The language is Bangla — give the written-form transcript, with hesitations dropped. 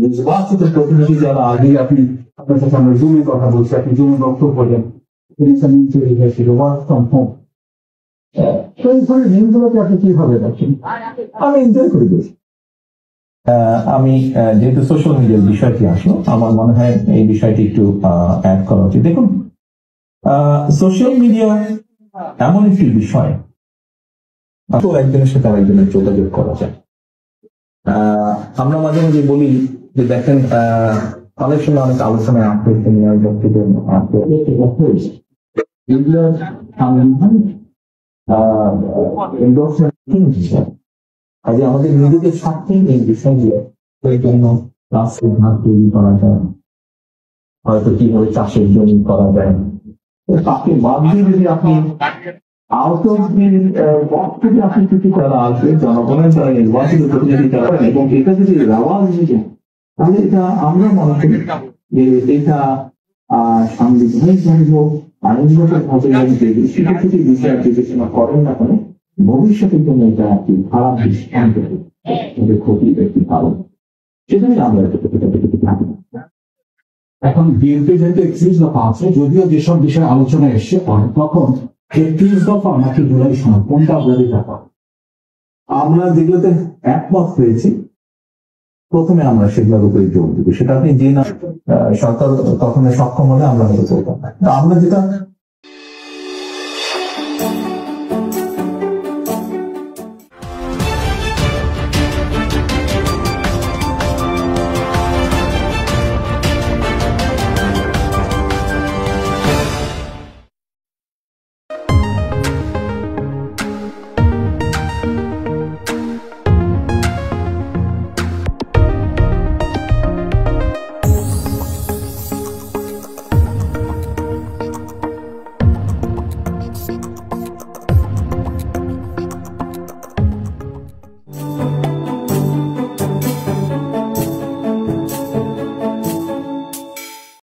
নির্বাচিত প্রতিনিধি যারা আগে আপনি আপনার সাথে আমরা জুমে কথা বলছি, আপনি জুমে বক্তব্য বলেন, ওয়ার্ক ফ্রম হোম, তো এই ধরনের নিউজগুলোকে আপনি কিভাবে দেখেন? আমি এনজয় করে দিয়েছি। আমি যেহেতু সোশ্যাল মিডিয়ার বিষয়টি আসলো, আমার মনে হয় এই বিষয়টি একটু অ্যাড করা উচিত। দেখুন, সোশ্যাল মিডিয়া এমন একটি বিষয়, একজনের সাথে আরেকজনের যোগাযোগ করা যায়। আমরা মাঝে মাঝে বলি যে দেখেন, অনেক সময় অনেক আলোচনায় আসতে নিয়ে বক্তব্য আমাদের নিজেদের স্বার্থে এই বিষয়গুলো জন্য রাস্তাঘাট তৈরি করা যায়, হয়তো কিভাবে চাষের জমি করা যায়, তাকে বাদ দিয়ে যদি আপনি আউট অফ দি আপনি কিছু করা আসবে, জনগণের দ্বারা নির্বাচিত প্রতিনিধি করেন এবং এটা যদি রেওয়াজ নিয়ে, তাহলে এটা আমরা মনে করি যে এটা সাংবিধানিক ভাবে আইনগত ভাবে সেটা থেকে বিষয় বিবেচনা করেন না কেন, ভবিষ্যতের জন্য এটা একটি খারাপ দৃষ্টান্ত, ক্ষতির একটি কারণ, সেজন্যই আমরা থাকি। এখন বিএনপি যেহেতু 31 দফা আছে, যদিও যেসব বিষয়ে আলোচনা এসছে তখন 31 দফা নাকি জুলাই সনদ কোনটা বলে থাকা, আমরা যেগুলোতে একমত হয়েছি প্রথমে আমরা সেগুলোর উপরে জোর দিব। সেটা আপনি যে না সরকার কখনো সক্ষম হলে আমরা হয়তো করতাম না, আমরা যেটা